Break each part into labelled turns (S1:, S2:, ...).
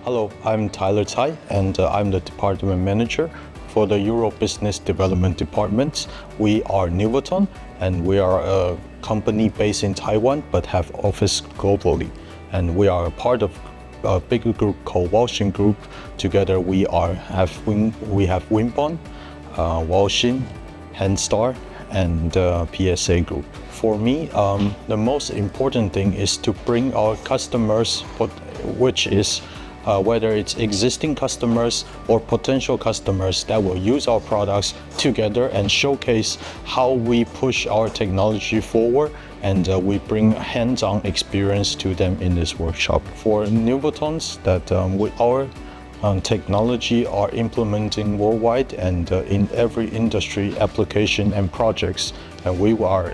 S1: Hello, I'm Tyler Tsai, and I'm the department manager for the Euro Business Development Department. We are Nuvoton, and we are a company based in Taiwan but have office globally. And we are a part of a bigger group called Washing Group. Together we have Wimbon, Washing, Handstar, and PSA Group. For me, the most important thing is to bring our customers, which is whether it's existing customers or potential customers that will use our products together and showcase how we push our technology forward, and we bring hands-on experience to them in this workshop. For Nuvotons that with our technology are implementing worldwide and in every industry application and projects, and we are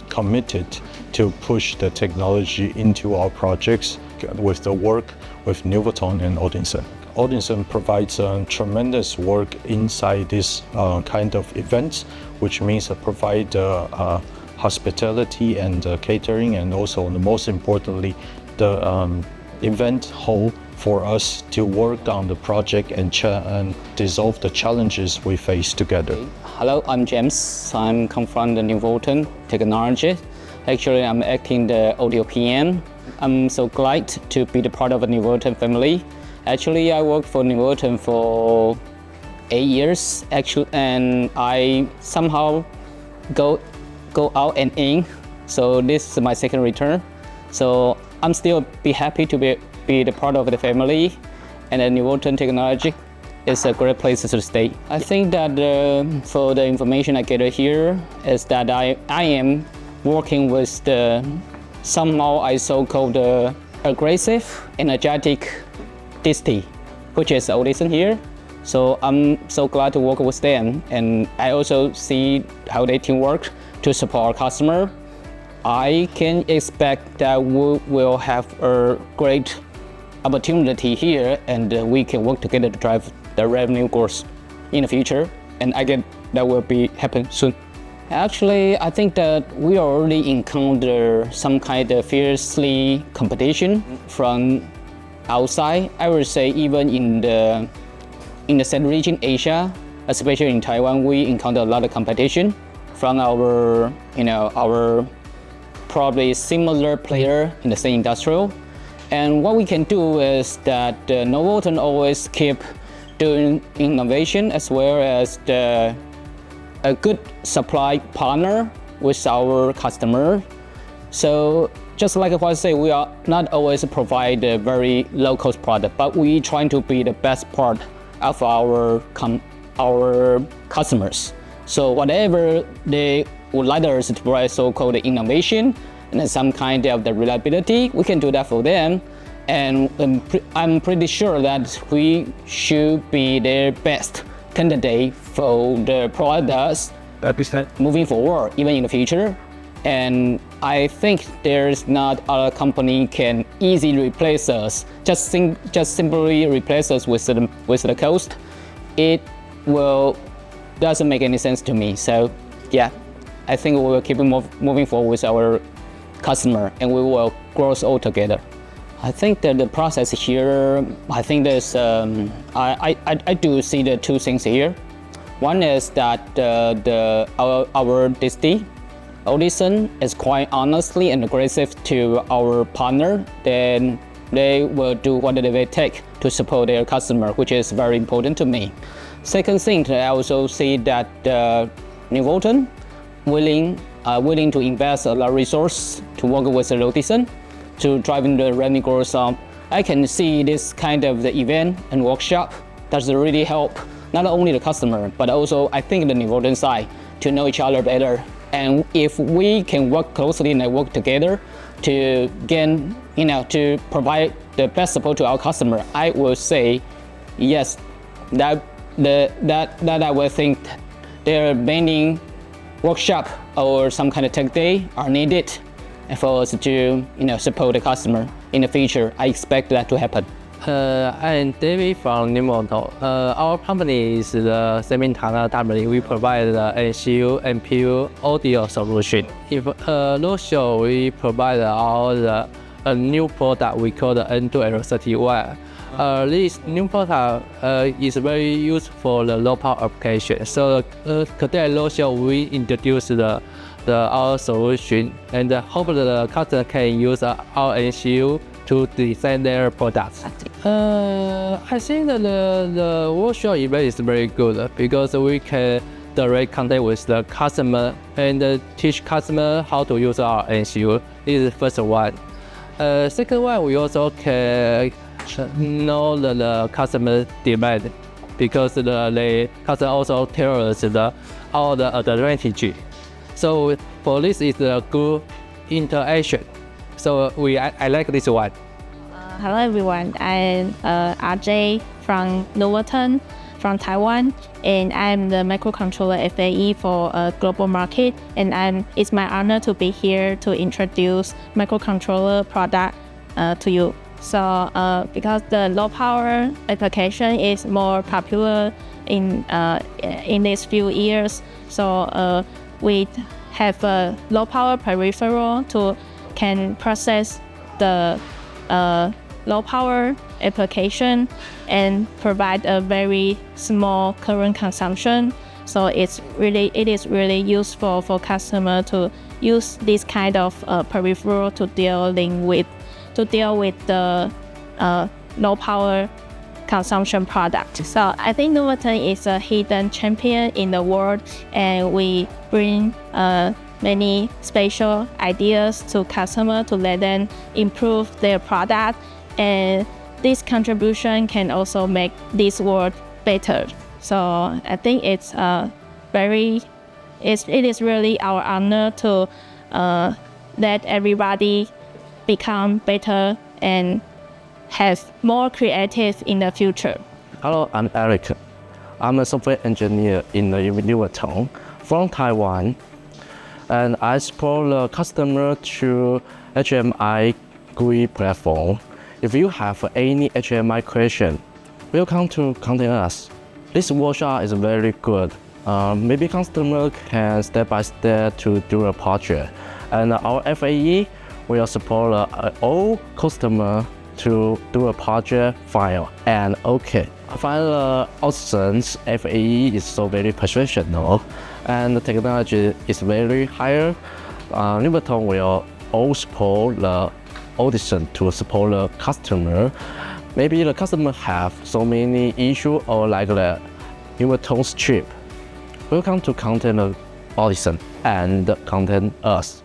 S1: committed to push the technology into our projects with the work with Nuvoton and Özdisan. Özdisan provides tremendous work inside this kind of events, which means provide hospitality and catering, and also most importantly the event hall for us to work on the project and dissolve the challenges we face together.
S2: Hello, I'm James. I'm come from the Nuvoton technology. Actually, I'm acting the audio PM. I'm so glad to be the part of the Nuvoton family. Actually, I worked for Nuvoton for 8 years, and I somehow go out and in. So this is my second return. So I'm still be happy to be the part of the family, and the Nuvoton technology is a great place to stay. I think that for the information I get here is that I am working with the somehow I so-called aggressive, energetic disty, which is Özdisan here. So I'm so glad to work with them, and I also see how they teamwork to support our customer. I can expect that we will have a great opportunity here, and we can work together to drive the revenue growth in the future, and I get that will be happen soon. Actually, I think that we already encounter some kind of fiercely competition from outside. I would say even in the Central region, Asia, especially in Taiwan, we encounter a lot of competition from our probably similar player in the same industrial. And what we can do is that Nuvoton always keep doing innovation as well as a good supply partner with our customer. So just like what I say, we are not always provide a very low cost product, but we trying to be the best part of our customers. So whatever they would like us to provide so-called innovation and some kind of the reliability, we can do that for them. And I'm pretty sure that we should be their best candidate for the products moving forward, even in the future. And I think there's not other company can easily replace us. Just simply replace us with the cost. It doesn't make any sense to me. So yeah, I think we will keep moving forward with our customer, and we will grow all together. I think that the process here, I think there's, I do see the two things here. One is that our disty, Özdisan, is quite honestly and aggressive to our partner. Then they will do what they will take to support their customer, which is very important to me. Second thing, I also see that Nuvoton willing to invest a lot of resource to work with Özdisan to driving the revenue growth. I can see this kind of the event and workshop does really help not only the customer, but also I think the Nuvoton side to know each other better. And if we can work closely and work together to gain, to provide the best support to our customer, I will say yes, that I will think their many workshop or some kind of tech day are needed for us to support the customer in the future. I expect that to happen.
S3: I'm David from Nuvoton. Our company is the semiconductor company. We provide the MCU, NPU, audio solution. If roadshow, we provide all the a new product we call the N2L31. This new product is very useful for the low power application. So today we introduce our solution, and hope the customer can use our NCU to design their products. I think that the workshop event is very good because we can direct contact with the customer and teach customer how to use our NCU. This is the first one. Second one, we also can know the customer demand because the customer also tell us all the advantage. So for this is a good interaction. So I like this one.
S4: Hello everyone, I'm RJ from Nuvoton from Taiwan, and I'm the microcontroller FAE for a global market, and it's my honor to be here to introduce microcontroller product to you. So because the low power application is more popular in these few years, so we have a low power peripheral to can process the low power application and provide a very small current consumption. So it is really useful for customer to use this kind of peripheral to deal with the low power consumption product. So I think Nuvoton is a hidden champion in the world, and we bring many special ideas to customer to let them improve their product, and this contribution can also make this world better. So I think it is really our honor to let everybody become better and have more creative in the future.
S3: Hello, I'm Eric. I'm a software engineer in the Nuvoton from Taiwan, and I support the customer through HMI GUI platform. If you have any HMI question, welcome to contact us. This workshop is very good. Maybe customer can step by step to do a project, and our FAE will support all customer to do a project file and okay. I find Özdisan's FAE is so very professional, and the technology is very higher. Nuvoton will all support the Özdisan to support the customer. Maybe the customer have so many issues or like the Nuvoton's chip. Welcome to contact Özdisan and contact us.